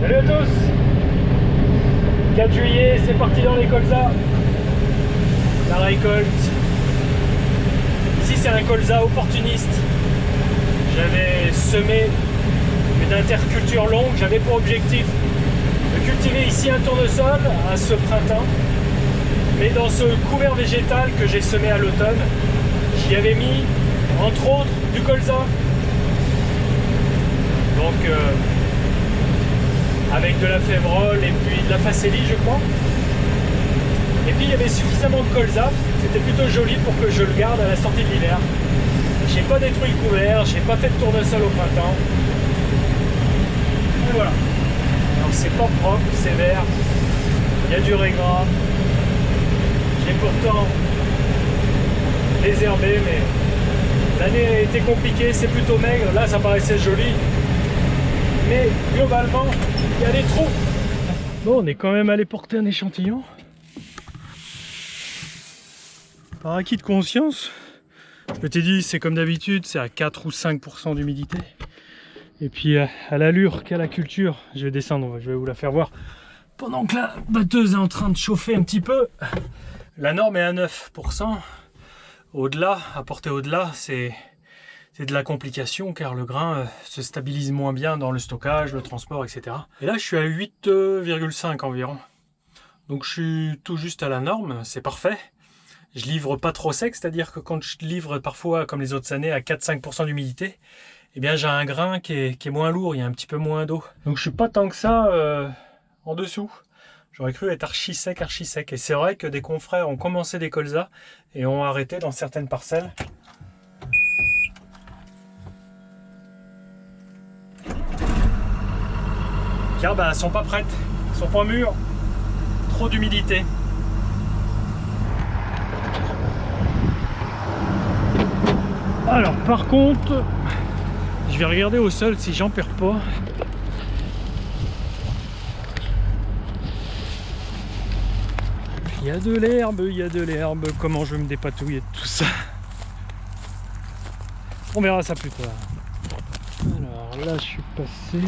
Salut à tous. 4 juillet, c'est parti dans les colzas. La récolte. Ici c'est un colza opportuniste. J'avais semé une interculture longue. J'avais pour objectif de cultiver ici un tournesol à ce printemps. Mais dans ce couvert végétal que j'ai semé à l'automne, j'y avais mis entre autres du colza. Donc avec de la févrole et puis de la facélie je crois. Et puis il y avait suffisamment de colza, c'était plutôt joli pour que je le garde à la sortie de l'hiver. J'ai pas détruit le couvert, j'ai pas fait de tournesol au printemps. Et voilà. Alors c'est pas propre, c'est vert, il y a du régras. J'ai pourtant désherbé, mais l'année a été compliquée, c'est plutôt maigre. Là ça paraissait joli. Mais globalement, il y a des trous. Bon, on est quand même allé porter un échantillon. Par acquis de conscience, je t'ai dit, c'est comme d'habitude, c'est à 4 ou 5% d'humidité. Et puis à l'allure qu'a la culture, je vais descendre, je vais vous la faire voir. Pendant que la batteuse est en train de chauffer un petit peu, la norme est à 9%. Au-delà, à porter au-delà, c'est de la complication car le grain se stabilise moins bien dans le stockage, le transport, etc. Et là, je suis à 8,5 environ. Donc je suis tout juste à la norme, c'est parfait. Je livre pas trop sec, c'est-à-dire que quand je livre parfois, comme les autres années, à 4-5% d'humidité, eh bien j'ai un grain qui est moins lourd, il y a un petit peu moins d'eau. Donc je suis pas tant que ça en dessous. J'aurais cru être archi sec. Et c'est vrai que des confrères ont commencé des colzas et ont arrêté dans certaines parcelles. Car elles sont pas prêtes, elles sont pas mûres, trop d'humidité. Alors par contre, je vais regarder au sol si j'en perds pas. Il y a de l'herbe, comment je vais me dépatouiller de tout ça? On verra ça plus tard. Alors là je suis passé.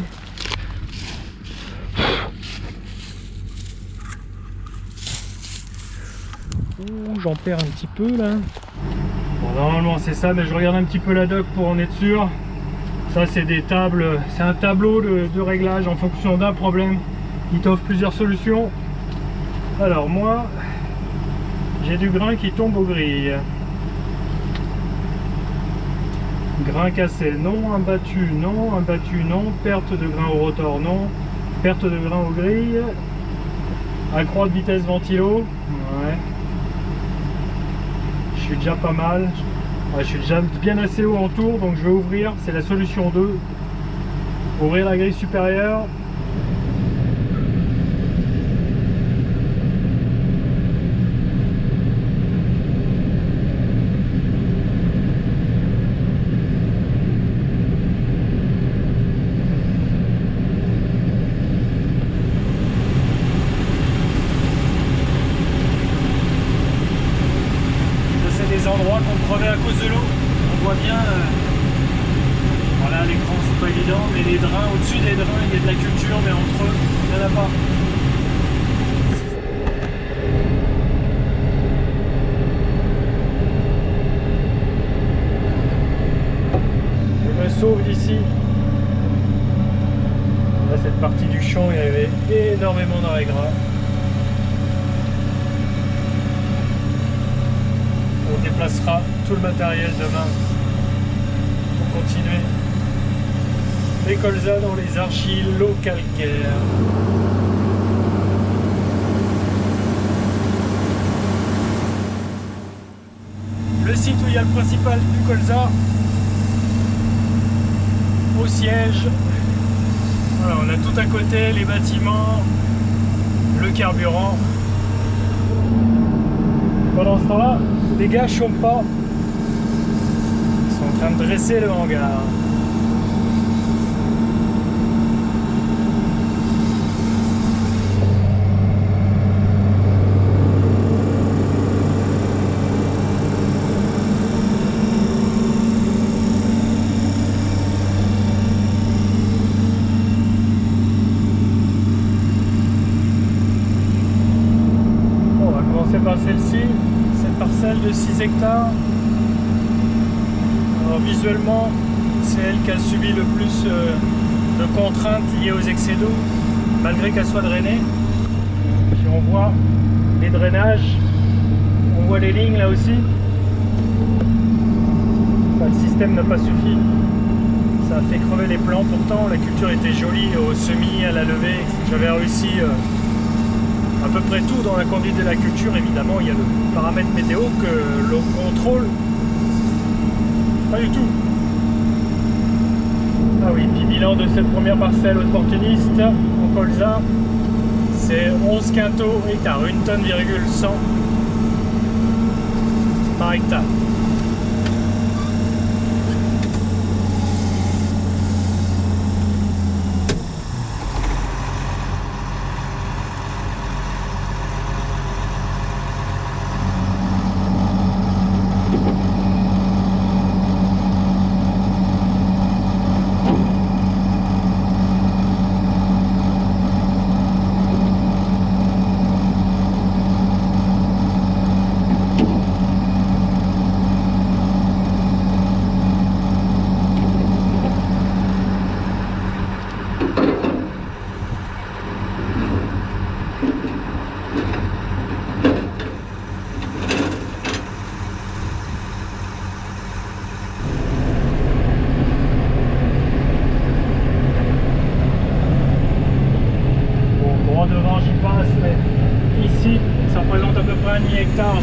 Ouh, j'en perds un petit peu là. Bon, normalement c'est ça, mais je regarde un petit peu la doc pour en être sûr. Ça c'est des tables, c'est un tableau de réglage en fonction d'un problème. Il t'offre plusieurs solutions. Alors moi, j'ai du grain qui tombe aux grilles. Grain cassé, non. Imbattu, non. Imbattu, non. Perte de grain au rotor, non. Perte de grain aux grilles. Accroît de vitesse ventilo. Ouais. Je suis déjà pas mal. Ouais, je suis déjà bien assez haut en tour, donc je vais ouvrir. C'est la solution 2. Ouvrir la grille supérieure. Endroits qu'on crevait à cause de l'eau. On voit bien, voilà, l'écran c'est pas évident, mais les drains, au-dessus des drains, il y a de la culture, mais entre eux, il n'y en a pas. Je me sauve d'ici. Là, cette partie du champ, il y avait énormément d'arrêt gras. On déplacera tout le matériel demain pour continuer les colzas dans les argiles calcaires. Le site où il y a le principal du colza, au siège. Voilà, on a tout à côté, les bâtiments, le carburant. Pendant ce temps-là, les gars chôment pas. Ils sont en train de dresser le hangar. commencer par celle-ci, cette parcelle de 6 hectares. Alors visuellement, c'est elle qui a subi le plus de contraintes liées aux excès d'eau, malgré qu'elle soit drainée. Puis on voit les drainages, on voit les lignes là aussi. Enfin, le système n'a pas suffi, ça a fait crever les plants. Pourtant la culture était jolie au semis, à la levée. J'avais réussi à peu près tout dans la conduite de la culture. Évidemment il y a le paramètre météo que l'on contrôle pas du tout. Ah oui, puis bilan de cette première parcelle opportuniste en colza, c'est 11 quintaux hectare, 1,1 tonne par hectare.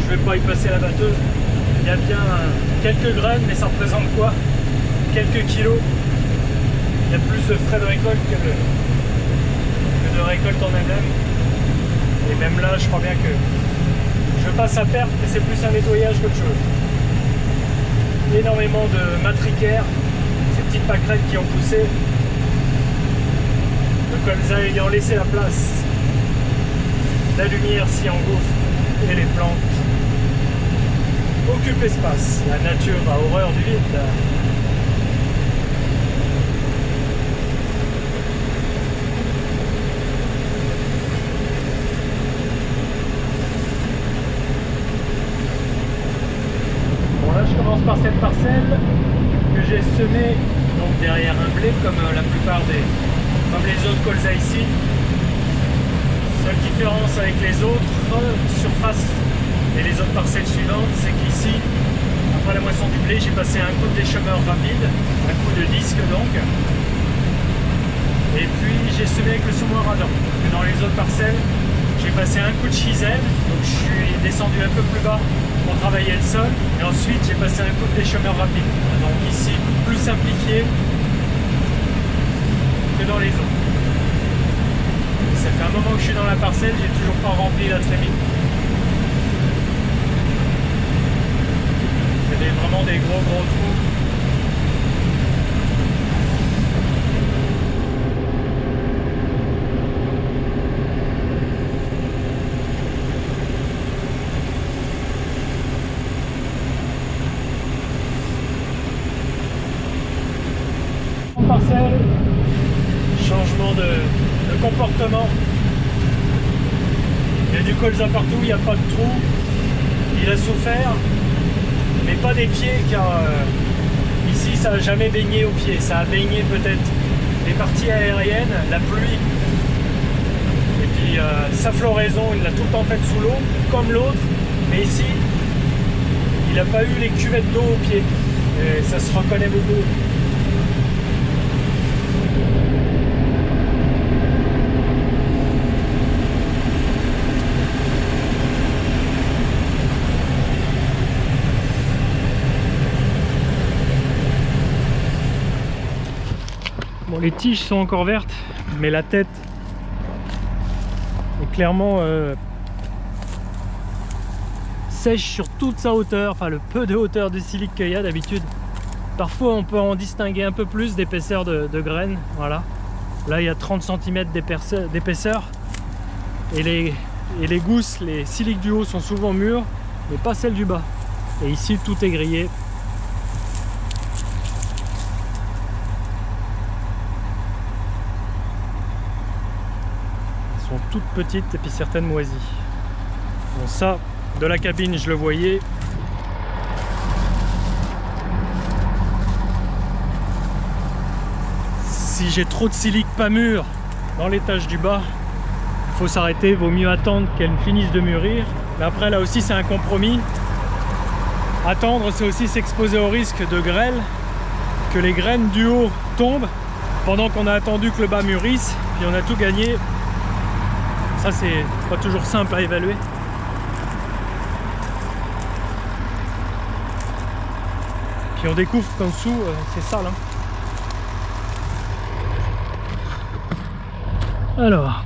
Je vais pas y passer la batteuse. Il y a bien quelques graines, mais ça représente quoi? Quelques kilos. Il y a plus de frais de récolte que de récolte en elle-même. Et même là, je crois bien que je passe à perte, mais c'est plus un nettoyage qu'autre chose. Énormément de matricaires, ces petites pâquerettes qui ont poussé. Le colza ayant laissé la place. La lumière s'y engouffre et les plantes occupent l'espace. La nature a horreur du vide. Bon là je commence par cette parcelle que j'ai semée donc derrière un blé comme la plupart comme les autres colza ici. Seule différence avec les autres surfaces et les autres parcelles suivantes, c'est qu'ici, après la moisson du blé, j'ai passé un coup de déchômeur rapide, un coup de disque donc, et puis j'ai semé avec le semoir à dents. Dans les autres parcelles, j'ai passé un coup de chisel, donc je suis descendu un peu plus bas pour travailler le sol, et ensuite j'ai passé un coup de déchômeur rapide. Donc ici, plus simplifié que dans les autres. Ça fait un moment que je suis dans la parcelle, j'ai toujours pas rempli la trémie. Il y a vraiment des gros trous. En parcelle, changement de comportement. Il y a du colza partout, il n'y a pas de trou. Il a souffert, mais pas des pieds, car ici ça n'a jamais baigné aux pieds. Ça a baigné peut-être les parties aériennes, la pluie. Et puis sa floraison, il l'a tout le temps faite sous l'eau, comme l'autre. Mais ici, il n'a pas eu les cuvettes d'eau aux pieds. Et ça se reconnaît beaucoup. Bon, les tiges sont encore vertes, mais la tête est clairement sèche sur toute sa hauteur, enfin le peu de hauteur de silique qu'il y a d'habitude. Parfois on peut en distinguer un peu plus d'épaisseur de graines, voilà. Là il y a 30 cm d'épaisseur et les gousses, les siliques du haut sont souvent mûres, mais pas celles du bas. Et ici tout est grillé. Toutes petites et puis certaines moisies. Bon, ça de la cabine, je le voyais. Si j'ai trop de silice pas mûr dans l'étage du bas, il faut s'arrêter, vaut mieux attendre qu'elle finisse de mûrir. Mais après là aussi c'est un compromis. Attendre, c'est aussi s'exposer au risque de grêle, que les graines du haut tombent pendant qu'on a attendu que le bas mûrisse, puis on a tout gagné. Ça c'est pas toujours simple à évaluer. Puis on découvre qu'en dessous c'est sale, hein. Alors,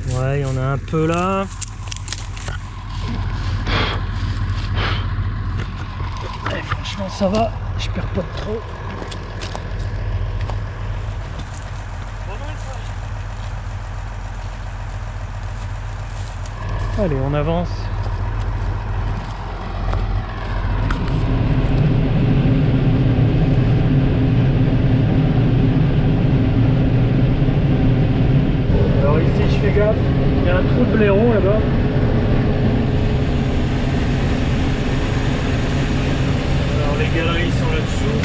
ouais, il y en a un peu là. Et franchement, ça va, je perds pas de trop. Allez, on avance. Fais gaffe, il y a un trou de blaireau là-bas. Alors les galeries sont là-dessous.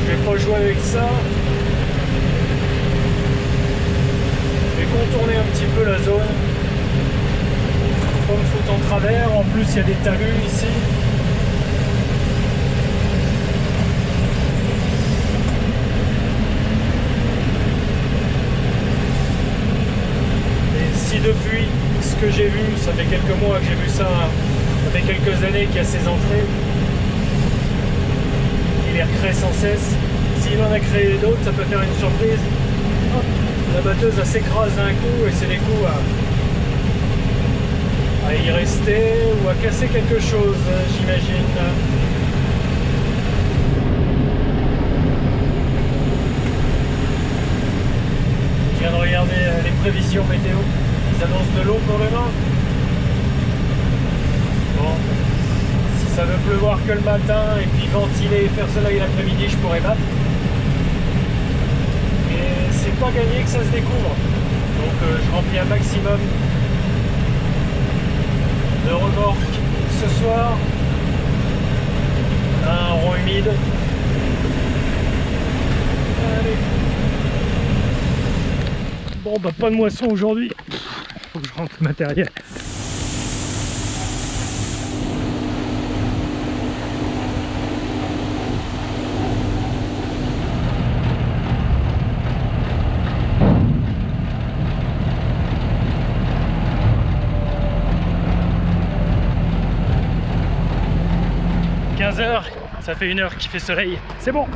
Je vais pas jouer avec ça. Je vais contourner un petit peu la zone. Pas me foutre en travers, en plus il y a des talus ici. Depuis ce que j'ai vu, ça fait quelques mois que j'ai vu ça, ça fait quelques années qu'il y a ces entrées, il les recrée sans cesse. S'il en a créé d'autres, ça peut faire une surprise. Hop, la batteuse elle s'écrase d'un coup et c'est des coups à y rester ou à casser quelque chose, j'imagine. Je viens de regarder les prévisions météo. Ils annoncent de l'eau pour demain. Bon, si ça veut pleuvoir que le matin et puis ventiler et faire soleil l'après-midi, je pourrais battre. Mais c'est pas gagné que ça se découvre. Donc je remplis un maximum de remorques ce soir. Un rond humide. Allez. Bon bah pas de moisson aujourd'hui. Faut que je rentre le matériel. « 15h, ça fait 1 heure qu'il fait soleil, c'est bon !»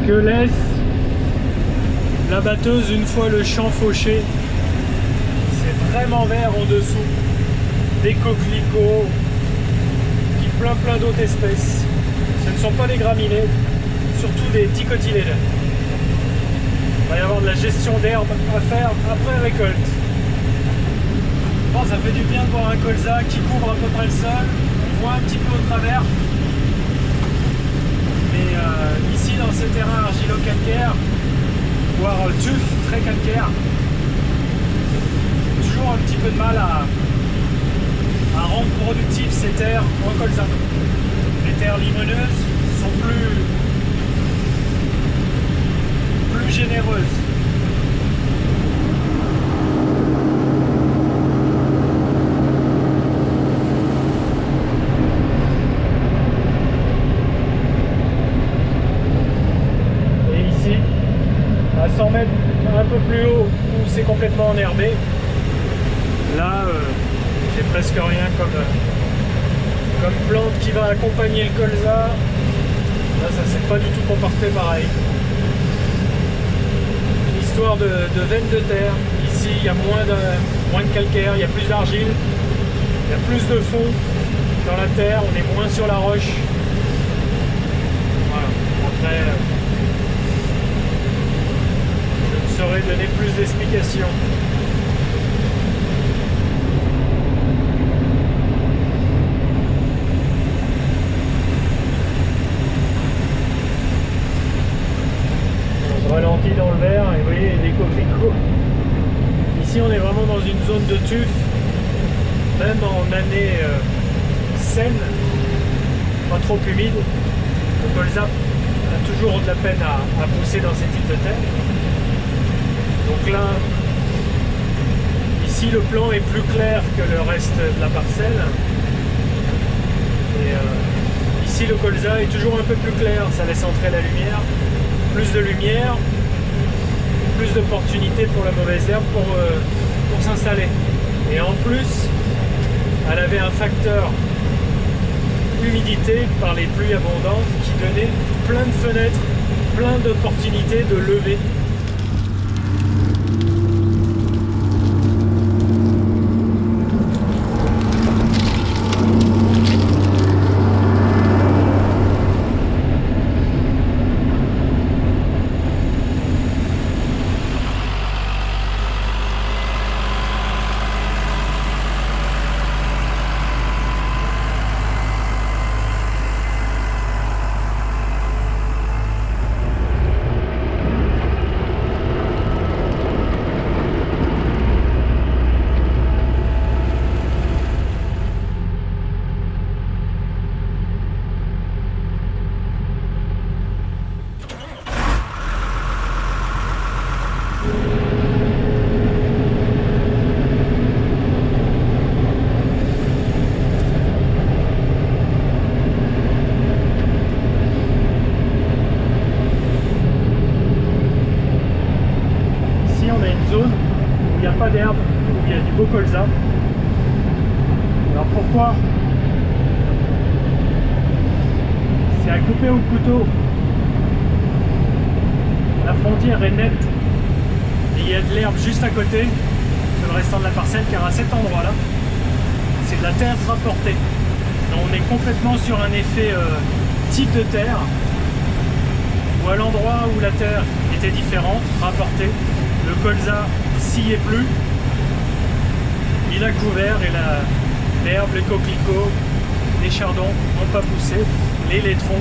Que laisse la batteuse une fois le champ fauché, c'est vraiment vert en dessous, des coquelicots, puis plein d'autres espèces. Ce ne sont pas des graminées, surtout des dicotylédons. Il va y avoir de la gestion d'herbe à faire après récolte. Bon, ça fait du bien de voir un colza qui couvre à peu près le sol, on voit un petit peu au travers. Mais ici dans ces terrains argilo-calcaires, voire tuf, très calcaire, toujours un petit peu de mal à rendre productifs ces terres en colza. Les terres limoneuses sont plus généreuses. À 100 mètres un peu plus haut où c'est complètement enherbé, là j'ai presque rien comme plante qui va accompagner le colza. Là ça s'est pas du tout comporté pareil. Une histoire de veine de terre. Ici il y a moins de calcaire, il y a plus d'argile, il y a plus de fond dans la terre, on est moins sur la roche. Voilà. Après je ne saurais donner plus d'explications. ici dans le vert, et vous voyez des coquelicots. Ici on est vraiment dans une zone de tuf, même en année saine, pas trop humide. Le colza a toujours de la peine à pousser dans ces types de terre. Donc là, ici le plan est plus clair que le reste de la parcelle. Et ici le colza est toujours un peu plus clair, ça laisse entrer la lumière. Plus de lumière, plus d'opportunités pour la mauvaise herbe pour s'installer. Et en plus, elle avait un facteur humidité par les pluies abondantes qui donnait plein de fenêtres, plein d'opportunités de lever. D'herbe où il y a du beau colza. Alors pourquoi? C'est à couper au couteau. La frontière est nette et il y a de l'herbe juste à côté de le restant de la parcelle, car à cet endroit là c'est de la terre rapportée. Donc on est complètement sur un effet type de terre, où à l'endroit où la terre était différente, rapportée, le colza s'y est plus, il a couvert et l'herbe, les coquelicots, les chardons n'ont pas poussé, les laitrons.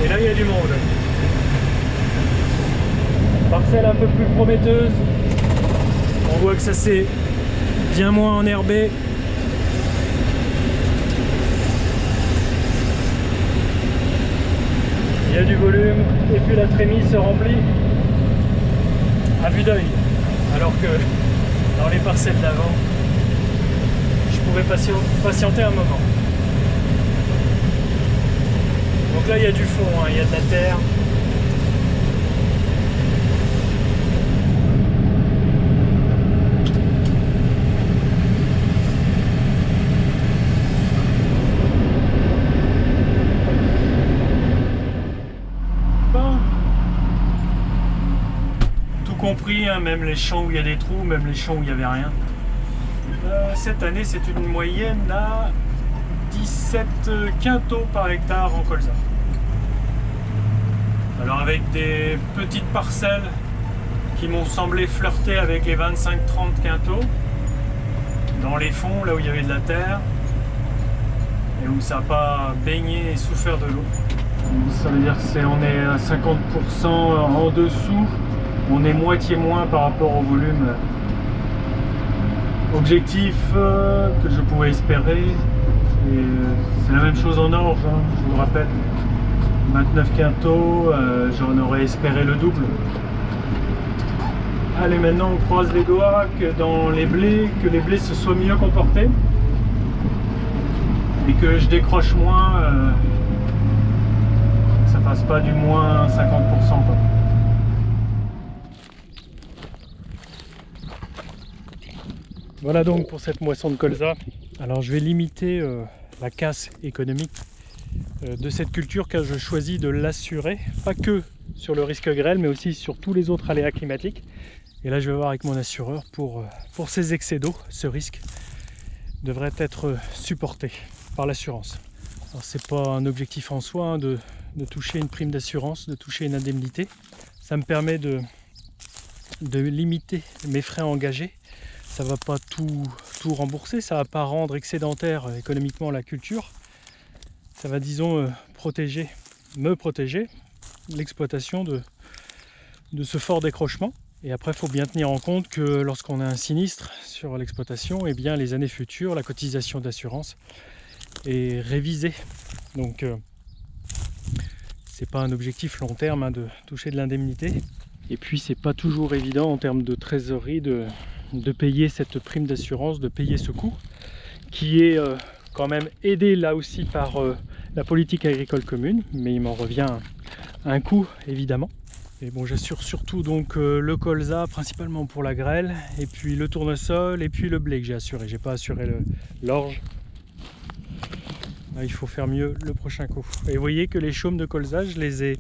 Et là il y a du monde. Parcelle un peu plus prometteuse. On voit que ça s'est bien moins enherbé. Il y a du volume et puis la trémie se remplit à vue d'œil, alors que dans les parcelles d'avant, je pouvais patienter un moment. Donc là il y a du fond, hein, il y a de la terre. Compris, hein, même les champs où il y a des trous, même les champs où il n'y avait rien. Cette année, c'est une moyenne à 17 quintaux par hectare en colza. Alors avec des petites parcelles qui m'ont semblé flirter avec les 25-30 quintaux, dans les fonds, là où il y avait de la terre, et où ça n'a pas baigné et souffert de l'eau. Ça veut dire qu'on est à 50% en dessous. On est moitié moins par rapport au volume objectif que je pouvais espérer. C'est la même chose en orge, hein, je vous le rappelle. 29 quintaux, j'en aurais espéré le double. Allez, maintenant on croise les doigts que dans les blés, que les blés se soient mieux comportés et que je décroche moins, que ça fasse pas du moins 50%, quoi. Voilà donc pour cette moisson de colza. Alors je vais limiter la casse économique de cette culture, car je choisis de l'assurer, pas que sur le risque grêle, mais aussi sur tous les autres aléas climatiques. Et là je vais voir avec mon assureur pour ces excès d'eau. Ce risque devrait être supporté par l'assurance. Alors c'est pas un objectif en soi, hein, de toucher une prime d'assurance, de toucher une indemnité. Ça me permet de limiter mes frais engagés. Ça va pas tout rembourser, ça va pas rendre excédentaire économiquement la culture. Ça va, disons, me protéger l'exploitation de ce fort décrochement. Et après, il faut bien tenir en compte que lorsqu'on a un sinistre sur l'exploitation, eh bien, les années futures, la cotisation d'assurance est révisée. Donc, c'est pas un objectif long terme de toucher de l'indemnité. Et puis, c'est pas toujours évident en termes de trésorerie de payer cette prime d'assurance, de payer ce coût, qui est quand même aidé là aussi par la politique agricole commune, mais il m'en revient un coût évidemment. Et bon, j'assure surtout donc le colza principalement pour la grêle, et puis le tournesol, et puis le blé que j'ai assuré. J'ai pas assuré l'orge. Là, il faut faire mieux le prochain coup. Et vous voyez que les chaumes de colza, je les ai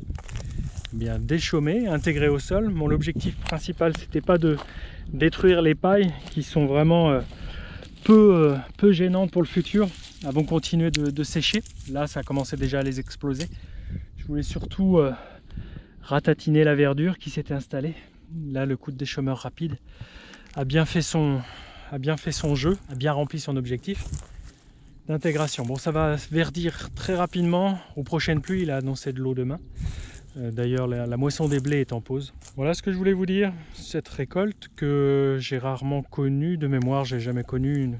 bien déchaumés, intégrés au sol. Mon objectif principal, c'était pas de détruire les pailles qui sont vraiment peu gênantes pour le futur. Elles vont continuer de sécher. Là, ça a commencé déjà à les exploser. Je voulais surtout ratatiner la verdure qui s'était installée. Là, le coup de déchaumeur rapide a bien fait son jeu, a bien rempli son objectif d'intégration. Bon, ça va verdir très rapidement. Aux prochaines pluies, il a annoncé de l'eau demain. D'ailleurs, la moisson des blés est en pause. Voilà ce que je voulais vous dire. Cette récolte que j'ai rarement connue, de mémoire, j'ai jamais connu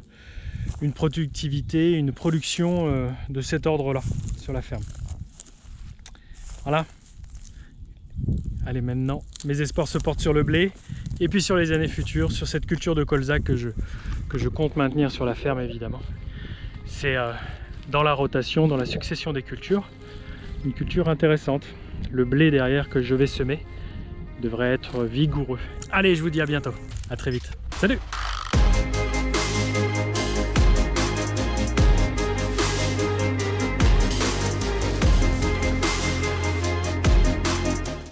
une productivité, une production de cet ordre-là sur la ferme. Voilà. Allez, maintenant, mes espoirs se portent sur le blé et puis sur les années futures, sur cette culture de colza que je compte maintenir sur la ferme, évidemment. C'est dans la rotation, dans la succession des cultures, une culture intéressante. Le blé derrière que je vais semer devrait être vigoureux. Allez, je vous dis à bientôt. À très vite. Salut!